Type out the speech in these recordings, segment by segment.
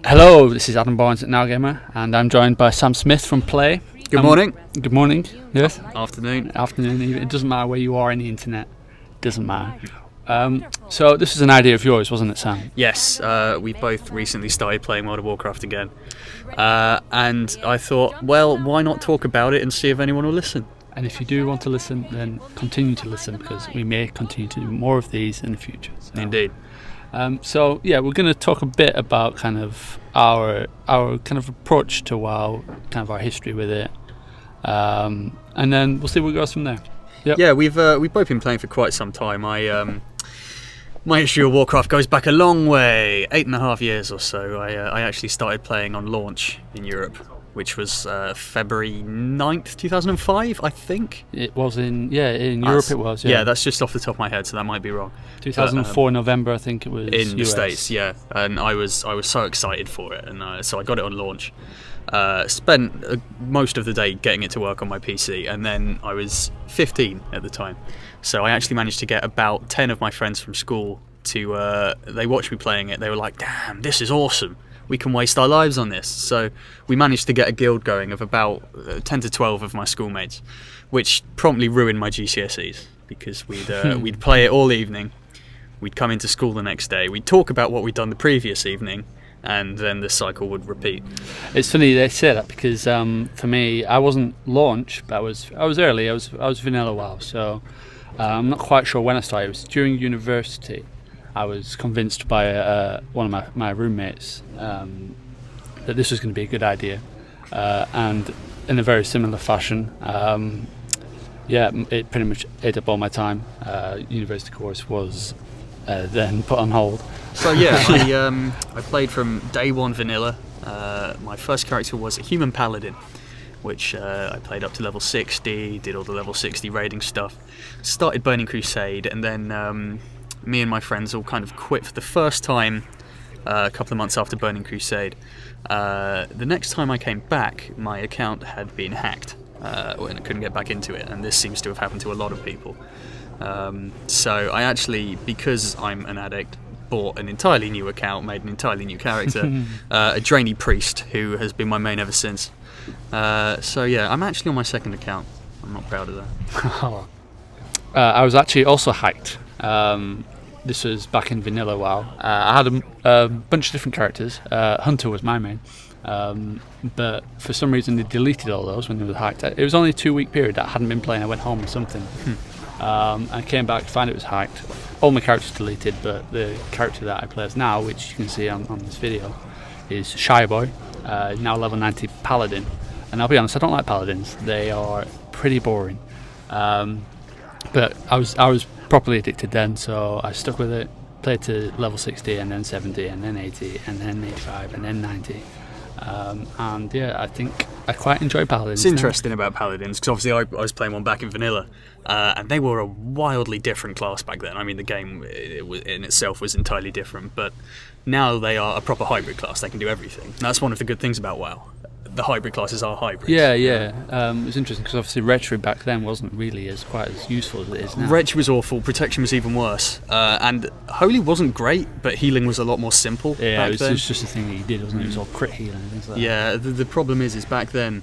Hello, this is Adam Barnes at NowGamer, and I'm joined by Sam Smith from Play. Good morning. Good morning. Yes. Afternoon. Afternoon. It doesn't matter where you are in the internet. It doesn't matter. So this is an idea of yours, wasn't it, Sam? Yes. We both recently started playing World of Warcraft again, and I thought, well, why not talk about it and see if anyone will listen? And if you do want to listen, then continue to listen, because we may continue to do more of these in the future. So. Indeed. So yeah, we're going to talk a bit about kind of our kind of approach to WoW, kind of our history with it, and then we'll see what goes from there. Yep. Yeah, we've both been playing for quite some time. My history of Warcraft goes back a long way, 8.5 years or so. I actually started playing on launch in Europe, which was February 9th, 2005, I think. It was in Europe. It was. Yeah, that's just off the top of my head, so that might be wrong. 2004 November, I think it was. In the US. States, yeah, and I was so excited for it, and so I got it on launch. Spent most of the day getting it to work on my PC, and then I was 15 at the time, so I actually managed to get about 10 of my friends from school to. They watched me playing it. They were like, "Damn, this is awesome! We can waste our lives on this." So we managed to get a guild going of about 10 to 12 of my schoolmates, which promptly ruined my GCSEs, because we'd play it all evening. We'd come into school the next day. We'd talk about what we'd done the previous evening, and then the cycle would repeat. It's funny they say that, because for me, I wasn't launch, but I was early. I was vanilla WoW, so I'm not quite sure when I started. It was during university. I was convinced by one of my roommates that this was going to be a good idea, and in a very similar fashion, yeah, it pretty much ate up all my time. University course was then put on hold. So yeah, I played from day one vanilla. My first character was a human paladin, which I played up to level 60, did all the level 60 raiding stuff, started Burning Crusade, and then me and my friends all kind of quit for the first time a couple of months after Burning Crusade. The next time I came back, my account had been hacked, and I couldn't get back into it, and this seems to have happened to a lot of people. So I actually, because I'm an addict, bought an entirely new account, made an entirely new character, a Drainy Priest, who has been my main ever since. So yeah, I'm actually on my second account. I'm not proud of that. I was actually also hacked. This was back in vanilla WoW. I had a bunch of different characters. Hunter was my main, but for some reason they deleted all those when they were hacked. It was only a 2-week period that I hadn't been playing. I went home or something. I came back to find it was hacked. All my characters deleted, but the character that I play as now, which you can see on this video, is Shy Boy, now level 90 Paladin. And I'll be honest, I don't like Paladins. They are pretty boring. But I was properly addicted then, so I stuck with it. Played to level 60, and then 70, and then 80, and then 85, and then 90. And yeah, I think I quite enjoy Paladins. It's interesting about Paladins, because obviously I was playing one back in vanilla, and they were a wildly different class back then. I mean, the game in itself was entirely different, but now they are a proper hybrid class. They can do everything. And that's one of the good things about WoW. The hybrid classes are hybrids. Yeah. It was interesting, because obviously Retro back then wasn't really quite as useful as it is now. Retro was awful, Protection was even worse, and Holy wasn't great, but healing was a lot more simple. Yeah, back it was then. just a thing that you did, wasn't it? It was all crit healing and things like that. Yeah, the problem is back then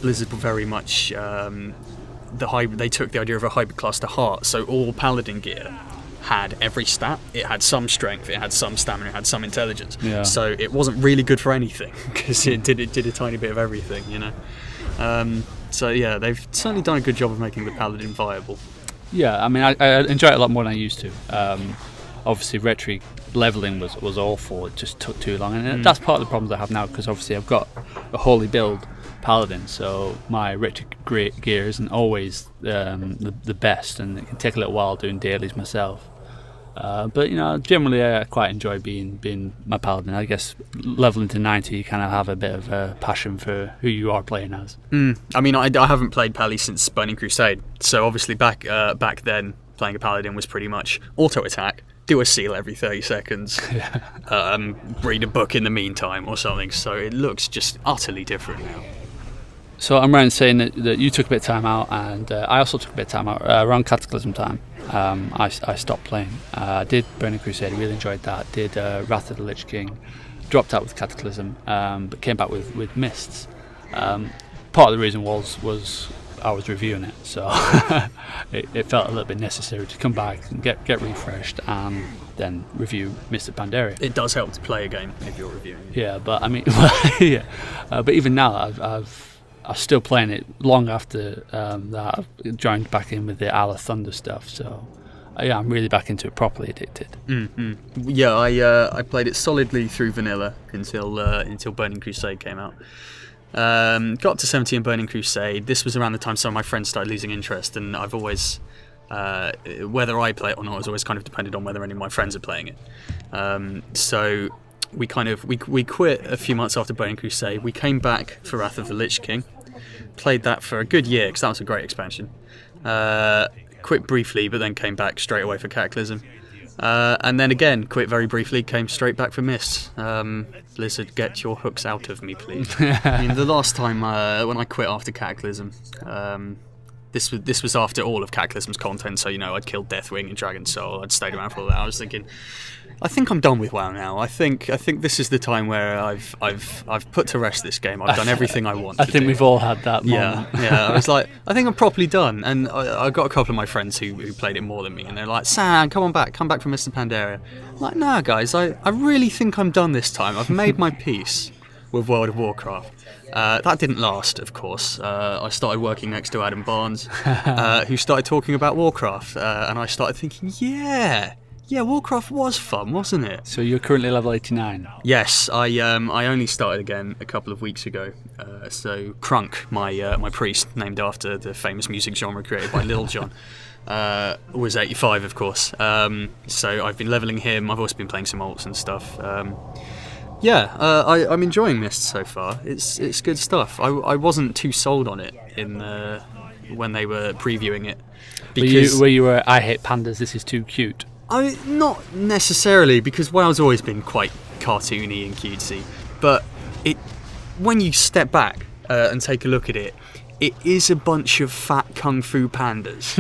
Blizzard were very much they took the idea of a hybrid class to heart. So all Paladin gear had every stat. It had some strength, it had some stamina, it had some intelligence. Yeah. So it wasn't really good for anything, because it did a tiny bit of everything, you know. So yeah, they've certainly done a good job of making the Paladin viable. Yeah, I mean, I enjoy it a lot more than I used to. Obviously, Retro leveling was awful. It just took too long, and that's part of the problems I have now, because obviously I've got a holy build Paladin, so my Retro gear isn't always the best, and it can take a little while doing dailies myself. But you know, generally I quite enjoy being my Paladin. I guess leveling to 90, you kind of have a bit of a passion for who you are playing as. I mean, I haven't played Pally since Burning Crusade, so obviously back then playing a Paladin was pretty much auto attack, do a seal every 30 seconds, read a book in the meantime or something. So it looks just utterly different now. So I'm right in saying that you took a bit of time out, and I also took a bit of time out around Cataclysm time. I stopped playing. I did Burning Crusade, really enjoyed that. Did Wrath of the Lich King, dropped out with Cataclysm, but came back with Mists. Part of the reason was I was reviewing it, so it felt a little bit necessary to come back and get refreshed and then review Mists of Pandaria. It does help to play a game if you're reviewing it. Yeah, but I mean, yeah. But even now, I'm still playing it long after that. I've joined back in with the Isle of Thunder stuff, so yeah, I'm really back into it, properly addicted. Yeah, I played it solidly through vanilla until Burning Crusade came out. Got up to 70 in Burning Crusade. This was around the time some of my friends started losing interest, and I've always, whether I play it or not, has always kind of depended on whether any of my friends are playing it. So we quit a few months after Burning Crusade. We came back for Wrath of the Lich King, played that for a good year because that was a great expansion. Quit briefly, but then came back straight away for Cataclysm. And then again, quit very briefly, came straight back for Mists. Blizzard, get your hooks out of me, please. I mean, the last time when I quit after Cataclysm, this was after all of Cataclysm's content, so, you know, I'd killed Deathwing and Dragon Soul, I'd stayed around for all that. I was thinking, I think I'm done with WoW now. I think this is the time where I've put to rest this game. I've done everything I want. I think we've all had that moment. Yeah. I was like, I think I'm properly done. And I got a couple of my friends who played it more than me, and they're like, Sam, come back from Mr. Pandaria. I'm like, nah, guys, I really think I'm done this time. I've made my peace with World of Warcraft. That didn't last, of course. I started working next to Adam Barnes, who started talking about Warcraft, and I started thinking, yeah, Warcraft was fun, wasn't it? So you're currently level 89? Yes, I only started again a couple of weeks ago. So Crunk, my priest, named after the famous music genre created by Lil Jon, was 85, of course. So I've been leveling him. I've also been playing some alts and stuff. I'm enjoying Mist so far. It's good stuff. I wasn't too sold on it when they were previewing it. Because where you were, I hate pandas, this is too cute. Not necessarily, because WoW's always been quite cartoony and cutesy, but when you step back and take a look at it, it is a bunch of fat kung fu pandas.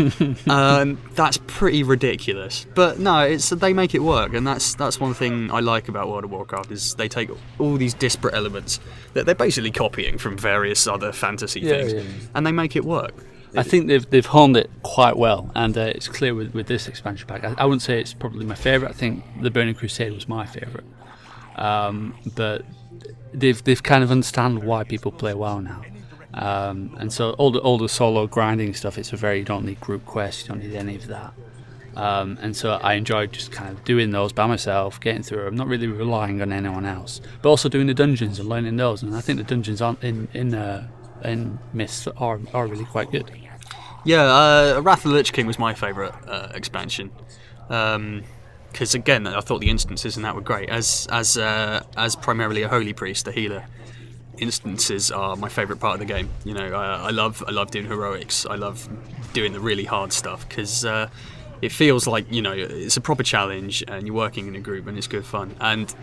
That's pretty ridiculous, but no, they make it work, and that's one thing I like about World of Warcraft, is they take all these disparate elements that they're basically copying from various other fantasy things, and they make it work. I think they've honed it quite well, and it's clear with this expansion pack. I wouldn't say it's probably my favourite. I think the Burning Crusade was my favourite, but they've kind of understand why people play WoW now, and so all the solo grinding stuff. You don't need group quests, you don't need any of that, and so I enjoyed just kind of doing those by myself, getting through them, not really relying on anyone else, but also doing the dungeons and learning those. And I think the dungeons in Mists are really quite good. Yeah, Wrath of the Lich King was my favourite expansion, because again, I thought the instances in that were great. As primarily a holy priest, a healer, instances are my favourite part of the game. You know, I love doing heroics. I love doing the really hard stuff, because it feels like, you know, it's a proper challenge and you're working in a group and it's good fun. And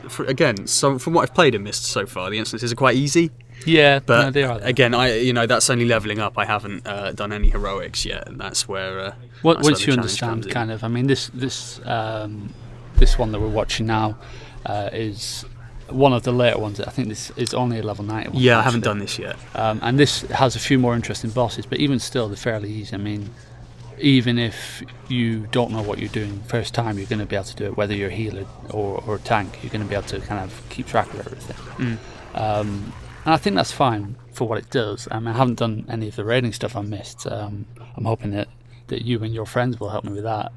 so from what I've played in Mist so far, the instances are quite easy. Yeah, but no, they are. Again, that's only leveling up. I haven't done any heroics yet, and that's where. Once you understand, kind of, I mean, this one that we're watching now is one of the later ones. I think this is only a level 90 one. Yeah, I haven't done this yet. And this has a few more interesting bosses, but even still, they're fairly easy. I mean, even if you don't know what you're doing first time, you're going to be able to do it, whether you're a healer or a tank. You're going to be able to kind of keep track of everything. And I think that's fine for what it does. I haven't done any of the raiding stuff on Mist. I'm hoping that you and your friends will help me with that.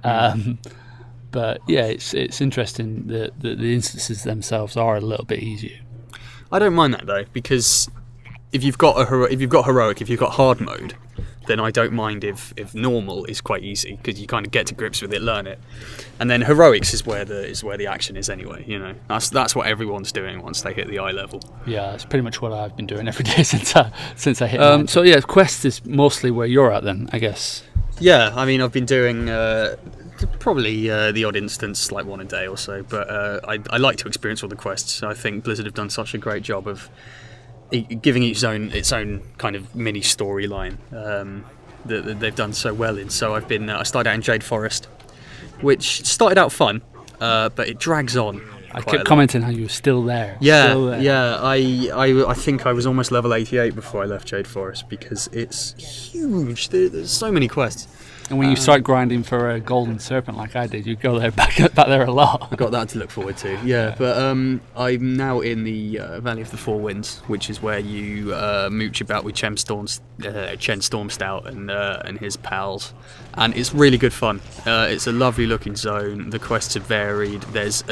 But yeah, it's interesting that the instances themselves are a little bit easier. I don't mind that though, because if you've got heroic, if you've got hard mode, then I don't mind if normal is quite easy, because you kind of get to grips with it, learn it, and then heroics is where the action is anyway. You know, that's what everyone's doing once they hit the eye level. Yeah, that's pretty much what I've been doing every day since I hit. So yeah, quest is mostly where you're at then, I guess. Yeah, I mean, I've been doing probably the odd instance, like one a day or so, but I like to experience all the quests. I think Blizzard have done such a great job of giving its own kind of mini storyline that they've done so well in. So I started out in Jade Forest, which started out fun, but it drags on. I kept commenting how you were still there. Yeah, still there. yeah. I think I was almost level 88 before I left Jade Forest because it's huge. There's so many quests. And when you start grinding for a golden serpent like I did, you go there back there a lot. I got that to look forward to. Yeah, but I'm now in the Valley of the Four Winds, which is where you mooch about with Chen Stormstout and his pals, and it's really good fun. It's a lovely looking zone. The quests are varied. There's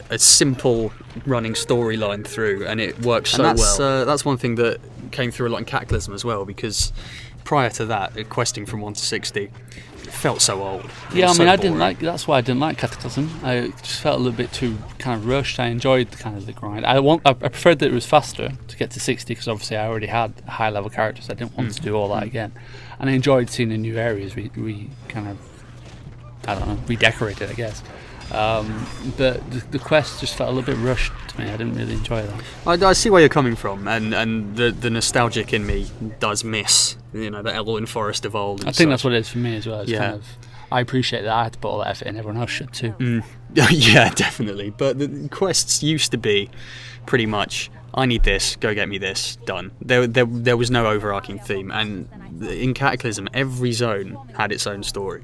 a simple running storyline through, and it works so well. That's one thing that came through a lot in Cataclysm as well, because prior to that, questing from 1 to 60 felt so old. Yeah, I mean, I didn't like. That's why I didn't like Cataclysm. I just felt a little bit too kind of rushed. I enjoyed kind of the grind. I preferred that it was faster to get to 60 because obviously I already had high level characters. I didn't want to do all that again, and I enjoyed seeing the new areas we kind of, I don't know, redecorated, I guess. But the quest just felt a little bit rushed to me. I didn't really enjoy that. I see where you're coming from, and the nostalgic in me does miss, the Elwyn Forest of old. I think that's what it is for me as well. It's kind of, I appreciate that I had to put all that effort in. Everyone else should too. Yeah, definitely. But the quests used to be pretty much, I need this, go get me this, done. There was no overarching theme, and in Cataclysm, every zone had its own story,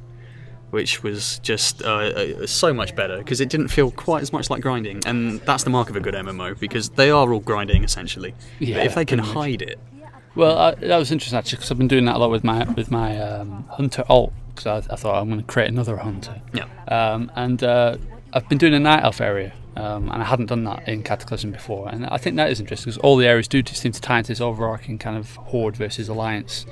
which was just so much better because it didn't feel quite as much like grinding, and that's the mark of a good MMO because they are all grinding essentially. Yeah, but if they can hide it. Well, that was interesting actually because I've been doing that a lot with my hunter alt because I thought I'm going to create another hunter. Yeah. And I've been doing a night elf area, and I hadn't done that in Cataclysm before, and I think that is interesting because all the areas do seem to tie into this overarching kind of horde versus alliance,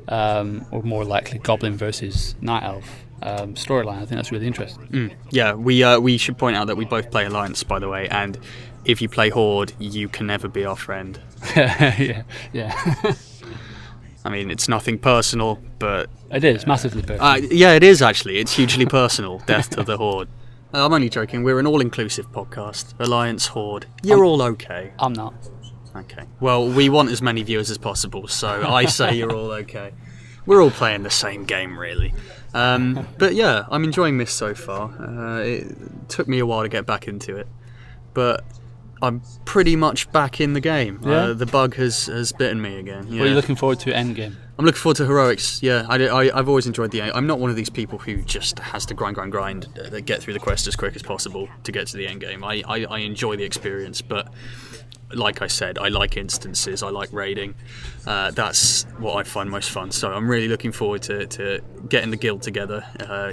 or more likely goblin versus night elf. Storyline. I think that's really interesting. Yeah, we should point out that we both play Alliance, by the way, and if you play Horde, you can never be our friend. yeah. I mean, it's nothing personal, but it is massively personal. Yeah, it is actually. It's hugely personal. Death to the Horde. I'm only joking. We're an all-inclusive podcast. Alliance, Horde. You're all okay. I'm not. Okay. Well, we want as many viewers as possible, so I say you're all okay. We're all playing the same game, really. But yeah, I'm enjoying this so far. It took me a while to get back into it, but I'm pretty much back in the game. Yeah? The bug has bitten me again. Yeah. What are you looking forward to endgame? I'm looking forward to heroics. Yeah, I've always enjoyed the. I'm not one of these people who just has to grind, get through the quest as quick as possible to get to the end game. I enjoy the experience, but like I said, I like instances, I like raiding. That's what I find most fun. So I'm really looking forward to getting the guild together,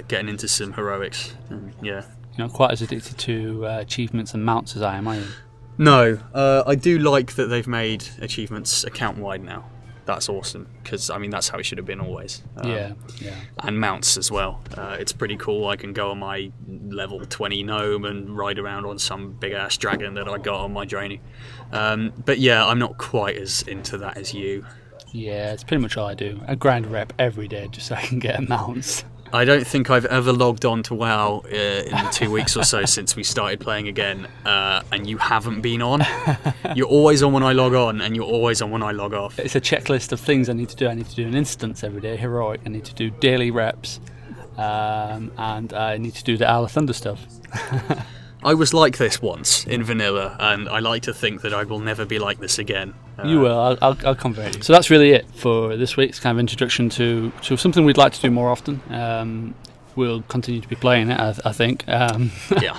getting into some heroics. And yeah. You're not quite as addicted to achievements and mounts as I am, are you? No, I do like that they've made achievements account-wide now. That's awesome, because I mean that's how it should have been always. Yeah. And mounts as well. It's pretty cool. I can go on my level 20 gnome and ride around on some big ass dragon that I got on my journey. But yeah, I'm not quite as into that as you. Yeah, it's pretty much all I do. I grind rep every day just so I can get mounts. I don't think I've ever logged on to WoW in the 2 weeks or so since we started playing again, and you haven't been on. You're always on when I log on, and you're always on when I log off. It's a checklist of things I need to do. I need to do an instance every day, heroic. I need to do daily reps, and I need to do the Isle of Thunder stuff. I was like this once in vanilla, and I like to think that I will never be like this again. You will. I'll convert you. So that's really it for this week's kind of introduction to something we'd like to do more often. We'll continue to be playing it, I think. Yeah.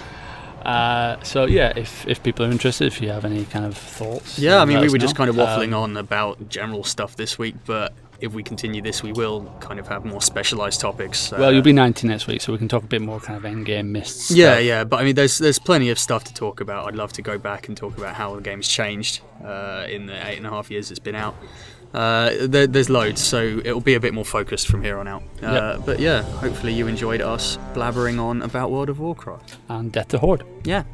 So yeah, if people are interested, if you have any kind of thoughts. Yeah, I mean, we were just kind of waffling on about general stuff this week, but if we continue this, we will kind of have more specialised topics. Well, you'll be 90 next week, so we can talk a bit more kind of endgame mists. Yeah, but I mean, there's plenty of stuff to talk about. I'd love to go back and talk about how the game's changed in the 8.5 years it's been out. There's loads, so it'll be a bit more focused from here on out. But yeah, hopefully you enjoyed us blabbering on about World of Warcraft. And Death to Horde. Yeah.